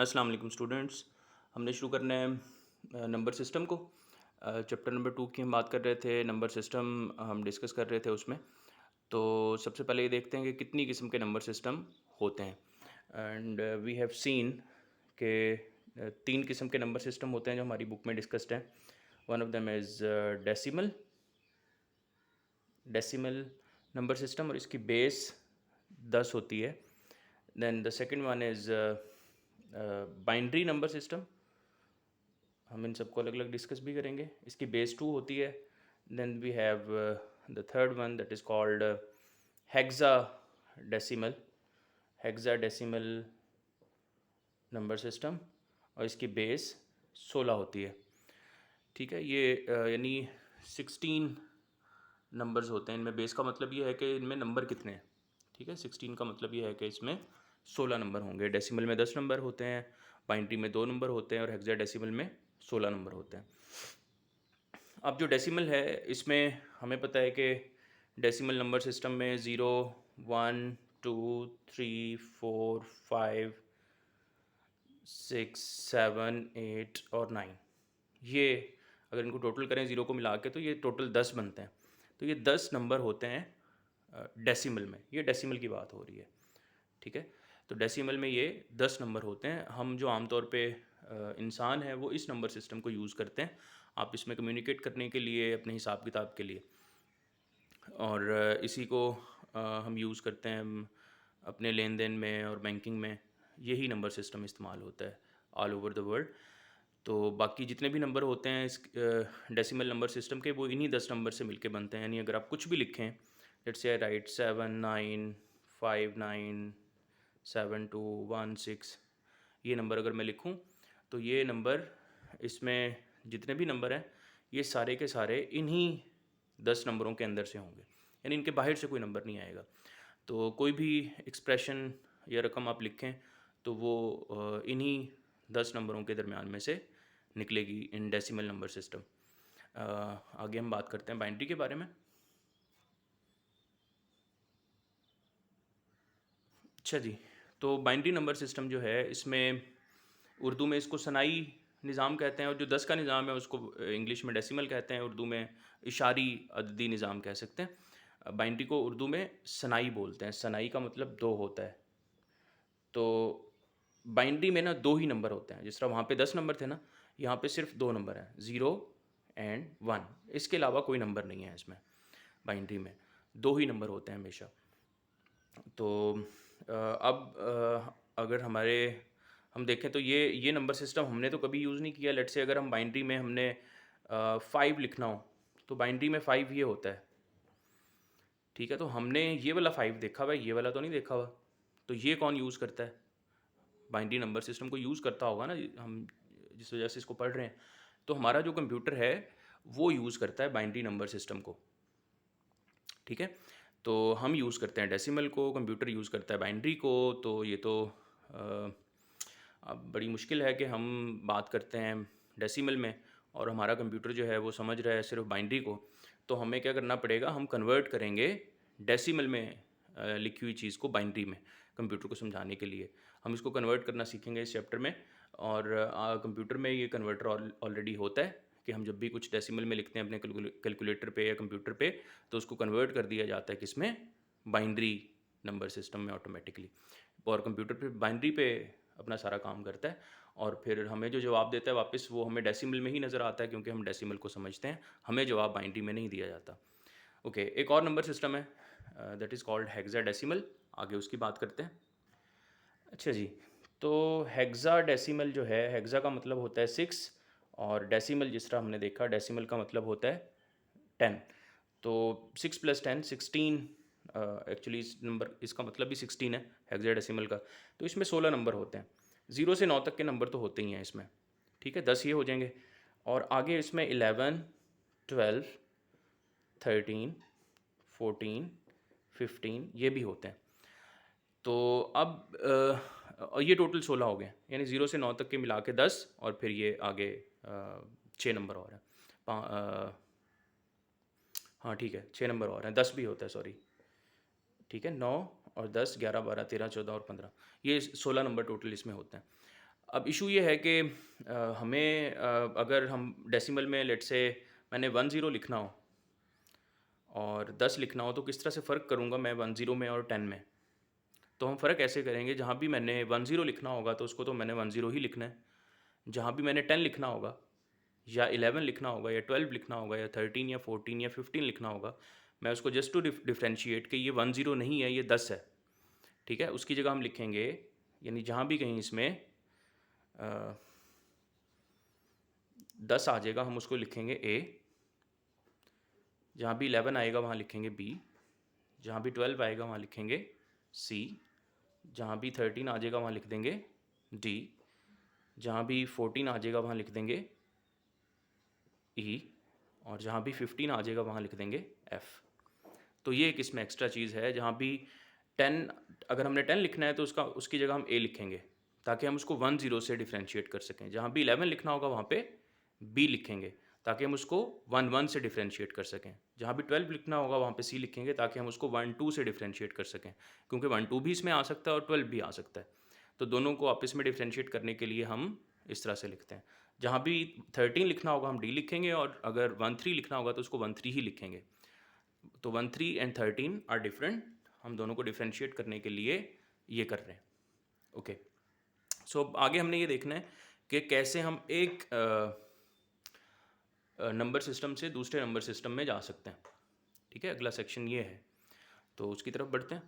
अस्सलाम वालेकुम स्टूडेंट्स। हमने शुरू करना है नंबर सिस्टम को। चैप्टर नंबर 2 की हम बात कर रहे थे, नंबर सिस्टम हम डिस्कस कर रहे थे उसमें। तो सबसे पहले ये देखते हैं कि कितनी किस्म के नंबर सिस्टम होते हैं। एंड वी हैव सीन के 3 किस्म के नंबर सिस्टम होते हैं जो हमारी बुक में डिस्कस्ड हैं। One of them is decimal decimal number system, और इसकी बेस 10 होती है। Then the second one is binary number system. हम इन सबको अलग अलग डिस्कस भी करेंगे। इसकी बेस 2 होती है। Then we have the third one that is called hexa decimal hexadecimal number system, और इसकी बेस 16 होती है। ठीक है, ये यानी 16 नंबर्स होते हैं इनमें। बेस का मतलब ये है कि इनमें नंबर कितने हैं। ठीक है, 16 का मतलब ये है कि इसमें 16 नंबर होंगे। डेसिमल में 10 नंबर होते हैं, बाइनरी में 2 नंबर होते हैं, और हेक्साडेसिमल में 16 नंबर होते हैं। अब जो डेसिमल है इसमें हमें पता है कि डेसिमल नंबर सिस्टम में 0, 1, 2, 3, 4, 5, 6, 7, 8 और 9, ये अगर इनको टोटल करें ज़ीरो को मिला के तो ये टोटल 10 बनते हैं। तो ये 10 नंबर होते हैं डेसिमल में। ये डेसिमल की बात हो रही है। ठीक है, तो डेसिमल में ये 10 नंबर होते हैं। हम जो आमतौर पे इंसान है वो इस नंबर सिस्टम को यूज़ करते हैं आप इसमें कम्युनिकेट करने के लिए, अपने हिसाब किताब के लिए। और इसी को हम यूज़ करते हैं अपने लेन देन में और बैंकिंग में। यही नंबर सिस्टम इस्तेमाल होता है ऑल ओवर द वर्ल्ड। तो बाकी जितने भी नंबर होते हैं इस डेसिमल नंबर सिस्टम के, वो इन्हीं 10 नंबर से मिलके बनते हैं। यानी अगर आप कुछ भी लिखें, लेट्स से आई राइट 7, 9, 5, 9, 7, 2, 1, 6, ये नंबर अगर मैं लिखूं तो ये नंबर, इसमें जितने भी नंबर हैं ये सारे के सारे इन्हीं 10 नंबरों के अंदर से होंगे। यानी इनके बाहर से कोई नंबर नहीं आएगा। तो कोई भी एक्सप्रेशन या रकम आप लिखें तो वो इन्हीं 10 नंबरों के दरमियान में से निकलेगी इन डेसिमल नंबर सिस्टम। आगे हम बात करते हैं बाइनरी के बारे में। अच्छा जी, तो बाइनरी नंबर सिस्टम जो है इसमें उर्दू में इसको सनाई निज़ाम कहते हैं, और जो 10 का निज़ाम है उसको इंग्लिश में डेसिमल कहते हैं, उर्दू में इशारी अददी निज़ाम कह सकते हैं। बाइनरी को उर्दू में सनाई बोलते हैं। सनाई का मतलब 2 होता है। तो बाइनरी में ना 2 ही नंबर होते हैं। जिस तरह वहाँ पे 10 नंबर थे ना, यहाँ पे सिर्फ 2 नंबर हैं, 0 एंड 1। इसके अलावा कोई नंबर नहीं है इसमें। बाइनरी में 2 ही नंबर होते हैं हमेशा। तो अब अगर हम देखें तो ये नंबर सिस्टम हमने तो कभी यूज़ नहीं किया। लेट्स से अगर हम बाइनरी में हमने 5 लिखना हो तो बाइनरी में 5 ये होता है। ठीक है, तो हमने ये वाला 5 देखा हुआ है, ये वाला तो नहीं देखा हुआ। तो ये कौन यूज़ करता है? बाइनरी नंबर सिस्टम को यूज़ करता होगा ना, हम जिस वजह से इसको पढ़ रहे हैं। तो हमारा जो कंप्यूटर है वो यूज़ करता है बाइनरी नंबर सिस्टम को। ठीक है, तो हम यूज़ करते हैं डेसिमल को, कंप्यूटर यूज़ करता है बाइनरी को। तो ये तो अब बड़ी मुश्किल है कि हम बात करते हैं डेसिमल में और हमारा कंप्यूटर जो है वो समझ रहा है सिर्फ बाइनरी को। तो हमें क्या करना पड़ेगा, हम कन्वर्ट करेंगे डेसिमल में लिखी हुई चीज़ को बाइनरी में कंप्यूटर को समझाने के लिए। हम इसको कन्वर्ट करना सीखेंगे इस चैप्टर में। और कंप्यूटर में ये कन्वर्टर ऑलरेडी होता है कि हम जब भी कुछ डेसिमल में लिखते हैं अपने कैलकुलेटर पे या कंप्यूटर पे, तो उसको कन्वर्ट कर दिया जाता है किसमें, बाइनरी नंबर सिस्टम में ऑटोमेटिकली। और कंप्यूटर पे बाइनरी पे अपना सारा काम करता है, और फिर हमें जो जवाब देता है वापस वो हमें डेसिमल में ही नज़र आता है, क्योंकि हम डेसिमल को समझते हैं। हमें जवाब बाइनरी में नहीं दिया जाता। ओके, एक और नंबर सिस्टम है दैट इज़ कॉल्ड हेक्साडेसिमल। आगे उसकी बात करते हैं। अच्छा जी, तो हेक्साडेसिमल जो है, हेक्सा का मतलब होता है 6, और डेसिमल जिस तरह हमने देखा डेसिमल का मतलब होता है 10। तो 6 + 10 16। एक्चुअली इस नंबर, इसका मतलब भी 16 है हेक्साडेसिमल का। तो इसमें 16 नंबर होते हैं। 0 से 9 तक के नंबर तो होते ही हैं इसमें। ठीक है, 10 ये हो जाएंगे, और आगे इसमें 11, 12, 13, 14, 15 ये भी होते हैं। तो अब ये टोटल 16 हो गए, यानी 0 से 9 तक के मिला के 10, और फिर ये आगे 6 नंबर और हैं। हाँ ठीक है, 6 नंबर और हैं, 10 भी होता है, सॉरी। ठीक है, 9 और 10, 11, 12, 13, 14 और 15, ये 16 नंबर टोटल इसमें होते हैं। अब इशू ये है कि हमें अगर हम डेसिमल में लेट से मैंने 10 लिखना हो और 10 लिखना हो, तो किस तरह से फ़र्क करूँगा मैं 10 में और 10 में? तो हम फ़र्क ऐसे करेंगे, जहाँ भी मैंने 10 लिखना होगा तो उसको तो मैंने 10 ही लिखना है। जहाँ भी मैंने 10 लिखना होगा या 11 लिखना होगा या 12 लिखना होगा या 13 या 14 या 15 लिखना होगा, मैं उसको जस्ट टू डिफरेंशिएट कि ये 10 नहीं है, ये 10 है, ठीक है? उसकी जगह हम लिखेंगे, यानी जहाँ भी कहीं इसमें 10 आ जाएगा हम उसको लिखेंगे ए, जहाँ भी 11 आएगा वहाँ लिखेंगे बी, जहाँ भी 12 आएगा वहाँ लिखेंगे सी, जहाँ भी 13 आ जाएगा वहाँ लिख देंगे डी, जहाँ भी 14 आ जाएगा वहाँ लिख देंगे ई, और जहाँ भी 15 आ जाएगा वहाँ लिख देंगे एफ। तो ये एक इसमें एक्स्ट्रा चीज़ है, जहाँ भी 10, अगर हमने 10 लिखना है तो उसकी जगह हम ए लिखेंगे ताकि हम उसको 10 से डिफ्रेंशिएट कर सकें। जहाँ भी 11 लिखना होगा वहाँ पे बी लिखेंगे ताकि हम उसको 1 से डिफ्रेंशिएट कर सकें। जहाँ भी 12 लिखना होगा वहाँ पे सी लिखेंगे ताकि हम उसको 1 2 से डिफ्रेंशिएट कर सकें, क्योंकि 1 2 भी इसमें आ सकता है और 12 भी आ सकता है। तो दोनों को आपस में डिफ्रेंशिएट करने के लिए हम इस तरह से लिखते हैं। जहाँ भी 13 लिखना होगा हम डी लिखेंगे, और अगर 13 लिखना होगा तो उसको 13 ही लिखेंगे। तो 13 एंड 13 आर डिफरेंट, हम दोनों को डिफ्रेंशिएट करने के लिए ये कर रहे हैं। ओके, सो आगे हमने ये देखना है कि कैसे हम एक नंबर सिस्टम से दूसरे नंबर सिस्टम में जा सकते हैं। ठीक है, अगला सेक्शन ये है, तो उसकी तरफ बढ़ते हैं।